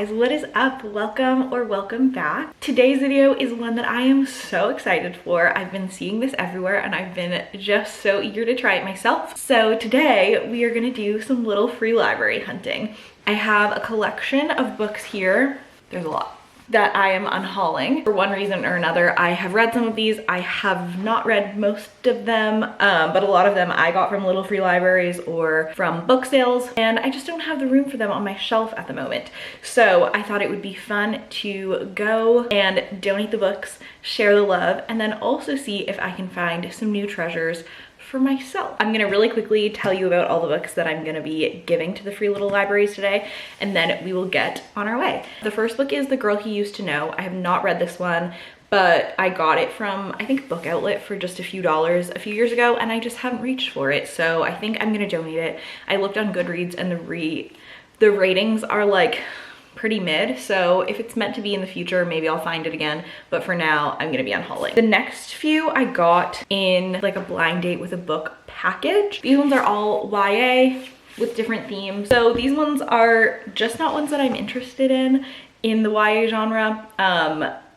guys, what is up? Welcome or welcome back. Today's video is one that I am so excited for. I've been seeing this everywhere and I've been just so eager to try it myself. So today we are gonna do some little free library hunting. I have a collection of books here. There's a lot that I am unhauling. For one reason or another, I have read some of these. I have not read most of them, but a lot of them I got from little free libraries or from book sales, and I just don't have the room for them on my shelf at the moment. So I thought it would be fun to go and donate the books, share the love, and then also see if I can find some new treasures for myself. I'm gonna really quickly tell you about all the books that I'm gonna be giving to the free little libraries today, and then we will get on our way. The first book is The Girl He Used to Know. I have not read this one, but I got it from, I think, Book Outlet for just a few dollars a few years ago, and I just haven't reached for it, so I think I'm gonna donate it. I looked on Goodreads and the ratings are like pretty mid, so if it's meant to be in the future, maybe I'll find it again, but for now I'm gonna be unhauling. The next few I got in like a blind date with a book package. These ones are all YA with different themes, so these ones are just not ones that I'm interested in the YA genre,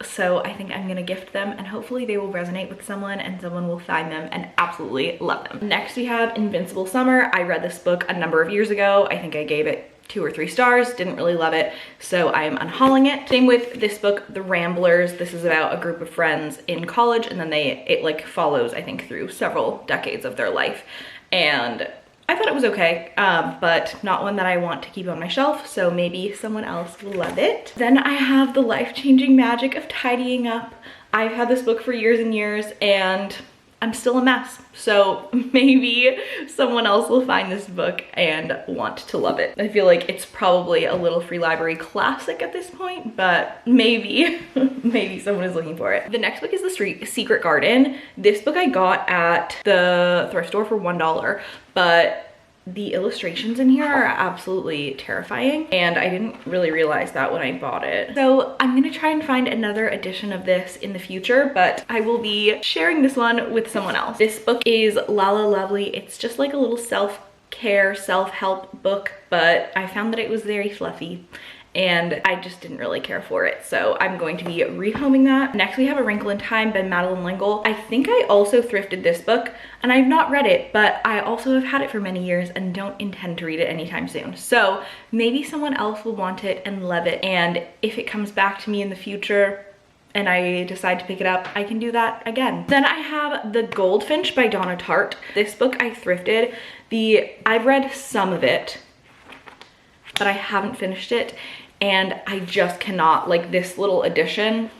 so I think I'm gonna gift them and hopefully they will resonate with someone and someone will find them and absolutely love them. Next we have Invincible Summer. I read this book a number of years ago. I think I gave it 2 or 3 stars, didn't really love it, so I am unhauling it. Same with this book, The Ramblers. This is about a group of friends in college, and then it like follows, I think, through several decades of their life. And I thought it was okay, but not one that I want to keep on my shelf, so maybe someone else will love it. Then I have The Life-Changing Magic of Tidying Up. I've had this book for years and years, and I'm still a mess, so maybe someone else will find this book and want to love it. I feel like it's probably a little free library classic at this point, but maybe maybe someone is looking for it. The next book is The Secret Garden. This book I got at the thrift store for $1, but the illustrations in here are absolutely terrifying, and I didn't really realize that when I bought it. So I'm gonna try and find another edition of this in the future, but I will be sharing this one with someone else. This book is Lala Lovely. It's just like a little self-care, self-help book, but I found that it was very fluffy and I just didn't really care for it, so I'm going to be rehoming that. Next we have A Wrinkle in Time by Madeleine L'Engle. I think I also thrifted this book and I've not read it, but I also have had it for many years and don't intend to read it anytime soon. So maybe someone else will want it and love it, and if it comes back to me in the future and I decide to pick it up, I can do that again. Then I have The Goldfinch by Donna Tartt. This book I thrifted. I've read some of it, but I haven't finished it, and I just cannot, like, this little edition,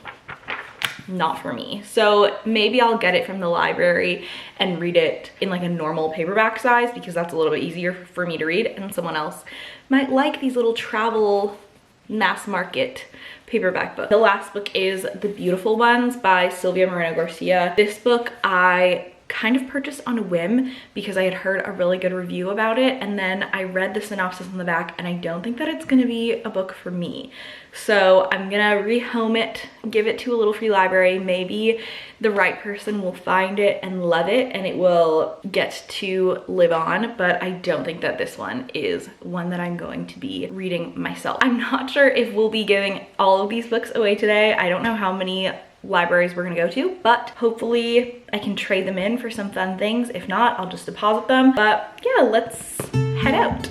not for me. So maybe I'll get it from the library and read it in like a normal paperback size, because that's a little bit easier for me to read, and someone else might like these little travel mass market paperback books. The last book is The Beautiful Ones by Silvia Moreno Garcia. This book I kind of purchased on a whim because I had heard a really good review about it, and then I read the synopsis on the back and I don't think that it's gonna be a book for me. So I'm gonna rehome it, give it to a little free library. Maybe the right person will find it and love it and it will get to live on, but I don't think that this one is one that I'm going to be reading myself. I'm not sure if we'll be giving all of these books away today. I don't know how many libraries we're gonna go to, but hopefully I can trade them in for some fun things. If not, I'll just deposit them. But yeah, let's head out.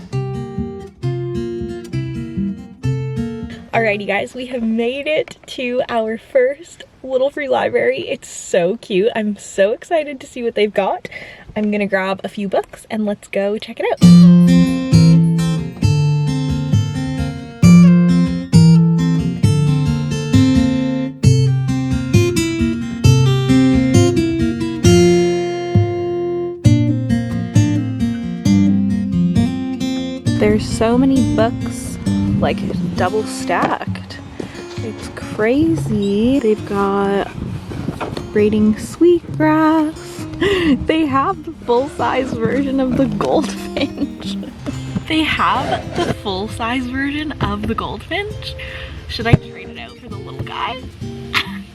Alrighty guys, we have made it to our first little free library. It's so cute. I'm so excited to see what they've got. I'm gonna grab a few books and let's go check it out. There's so many books, like double stacked. It's crazy. They've got Braiding Sweetgrass. They have the full-size version of the Goldfinch. They have the full-size version of the Goldfinch. Should I trade it out for the little guy?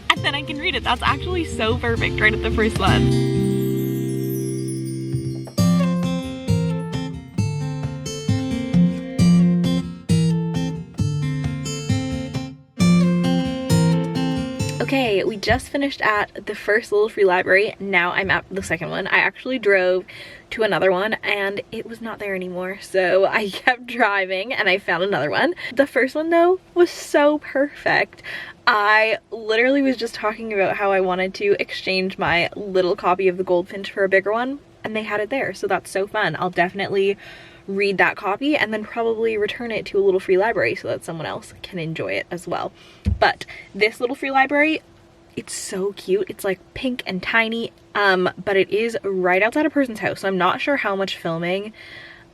And then I can read it. That's actually so perfect right at the first one. just finished at the first Little Free Library. Now I'm at the second one. I actually drove to another one and it was not there anymore, so I kept driving and I found another one. The first one though was so perfect. I literally was just talking about how I wanted to exchange my little copy of The Goldfinch for a bigger one, and they had it there, so that's so fun. I'll definitely read that copy and then probably return it to a Little Free Library so that someone else can enjoy it as well. But this Little Free Library, it's so cute. It's like pink and tiny, but it is right outside a person's house, so I'm not sure how much filming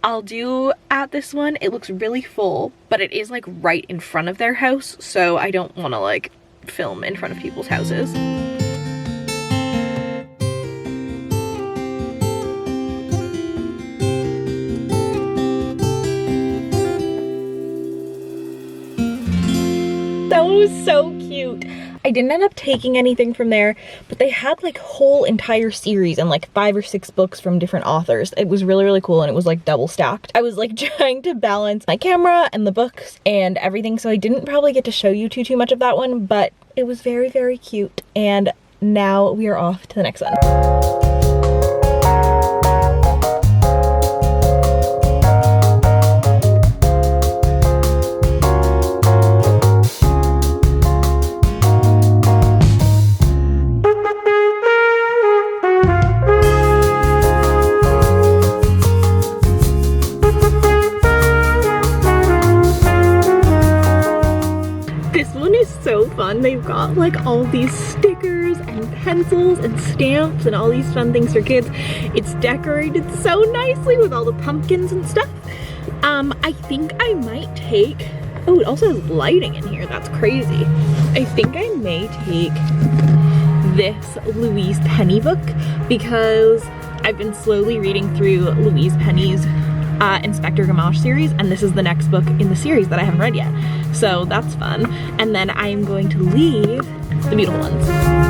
I'll do at this one. It looks really full, but it is like right in front of their house, so I don't want to like film in front of people's houses. That was so cute. I didn't end up taking anything from there, but they had like whole entire series and like 5 or 6 books from different authors. It was really, really cool, and it was like double stacked. I was like trying to balance my camera and the books and everything, so I didn't probably get to show you too much of that one, but it was very, very cute. And now we are off to the next one. They've got like all these stickers and pencils and stamps and all these fun things for kids. It's decorated so nicely with all the pumpkins and stuff. I think I might take, oh, it also has lighting in here. That's crazy. I think I may take this Louise Penny book because I've been slowly reading through Louise Penny's Inspector Gamache series, and this is the next book in the series that I haven't read yet, so that's fun. And then I am going to leave The Beautiful Ones.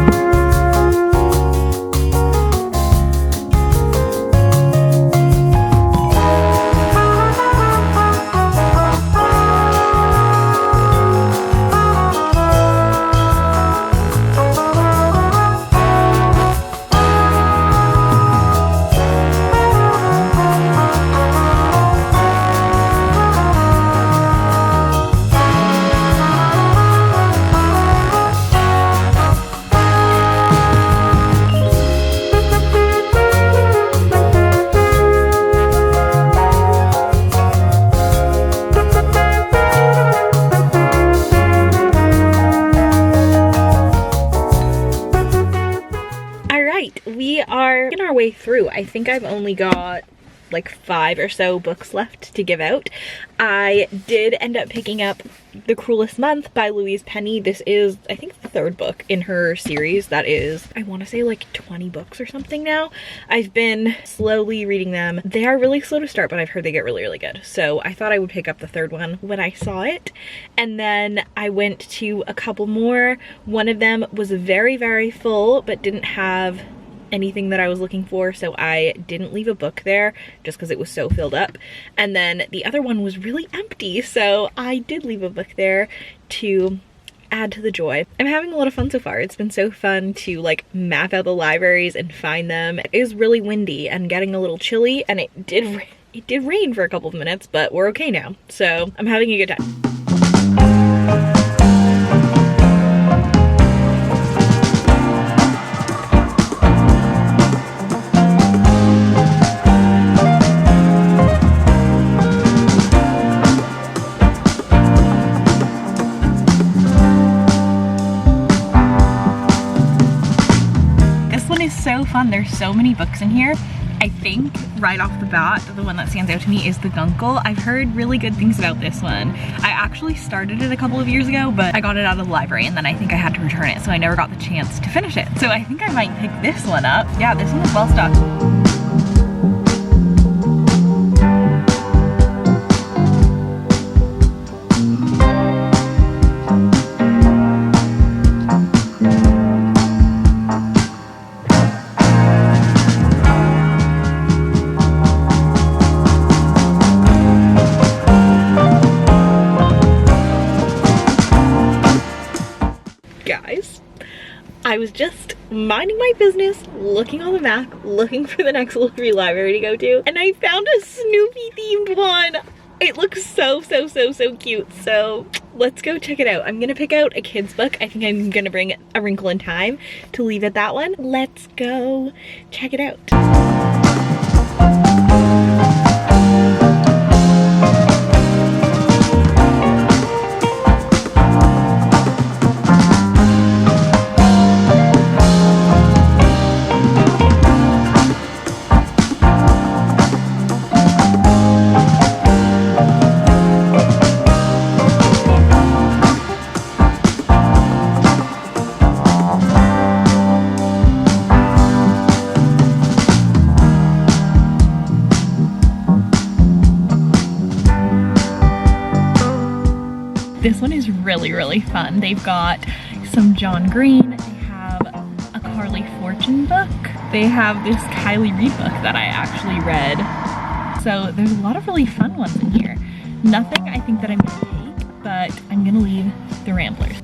Way through. I think I've only got like 5 or so books left to give out. I did end up picking up The Cruelest Month by Louise Penny. This is, I think, the 3rd book in her series that is, I want to say like 20 books or something now. I've been slowly reading them. They are really slow to start, but I've heard they get really, really good. So I thought I would pick up the 3rd one when I saw it. And then I went to a couple more. One of them was very, very full, but didn't have anything that I was looking for, so I didn't leave a book there just because it was so filled up. And then the other one was really empty, so I did leave a book there to add to the joy. I'm having a lot of fun so far. It's been so fun to like map out the libraries and find them. It is really windy and getting a little chilly, and it did rain for a couple of minutes, but we're okay now, so I'm having a good time. So fun. There's so many books in here. I think right off the bat, the one that stands out to me is The Guncle. I've heard really good things about this one. I actually started it a couple of years ago, but I got it out of the library and then I think I had to return it, so I never got the chance to finish it. So I think I might pick this one up. Yeah, this one is well stocked. I was just minding my business, looking on the map, looking for the next little free library to go to, and I found a Snoopy themed one. It looks so cute. So let's go check it out. I'm gonna pick out a kid's book. I think I'm gonna bring A Wrinkle in Time to leave at that one. Let's go check it out. This one is really fun. They've got some John Green, they have a Carly Fortune book, they have this Kylie Reid book that I actually read. So there's a lot of really fun ones in here. Nothing I think that I'm gonna take, but I'm gonna leave the Ramblers.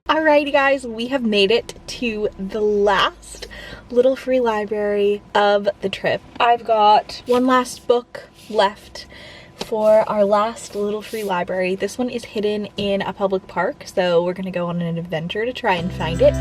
Alrighty guys, we have made it to the last little free library of the trip. I've got one last book left for our last little free library. This one is hidden in a public park, so we're gonna go on an adventure to try and find it.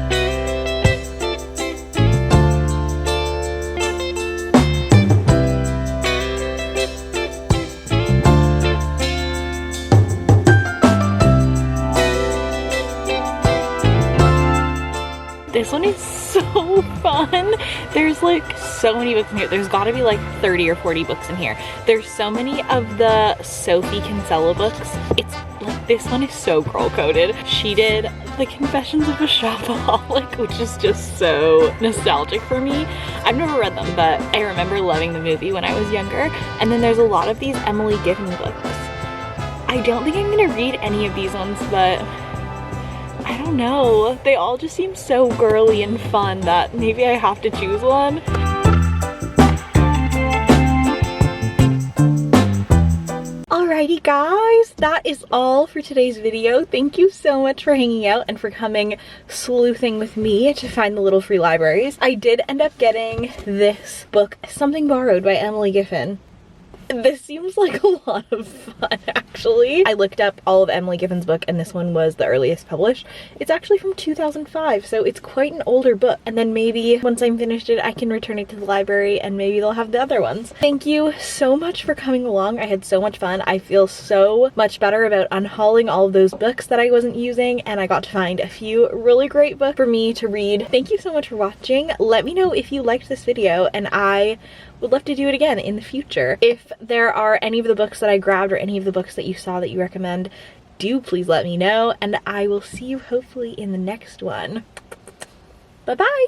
This one is so fun. There's like so many books in here. There's gotta be like 30 or 40 books in here. There's so many of the Sophie Kinsella books. It's like, this one is so girl coded. She did The Confessions of a Shopaholic, which is just so nostalgic for me. I've never read them, but I remember loving the movie when I was younger. And then there's a lot of these Emily Giffin books. I don't think I'm gonna read any of these ones, but I don't know. They all just seem so girly and fun that maybe I have to choose one. Alrighty guys, that is all for today's video. Thank you so much for hanging out and for coming sleuthing with me to find the little free libraries. I did end up getting this book, Something Borrowed by Emily Giffin. This seems like a lot of fun, actually. I looked up all of Emily Giffin's book and this one was the earliest published. It's actually from 2005, so it's quite an older book. And then maybe once I'm finished it, I can return it to the library and maybe they'll have the other ones. Thank you so much for coming along. I had so much fun. I feel so much better about unhauling all of those books that I wasn't using, and I got to find a few really great books for me to read. Thank you so much for watching. Let me know if you liked this video, and I would love to do it again in the future. If there are any of the books that I grabbed or any of the books that you saw that you recommend, do please let me know, and I will see you hopefully in the next one. Bye bye!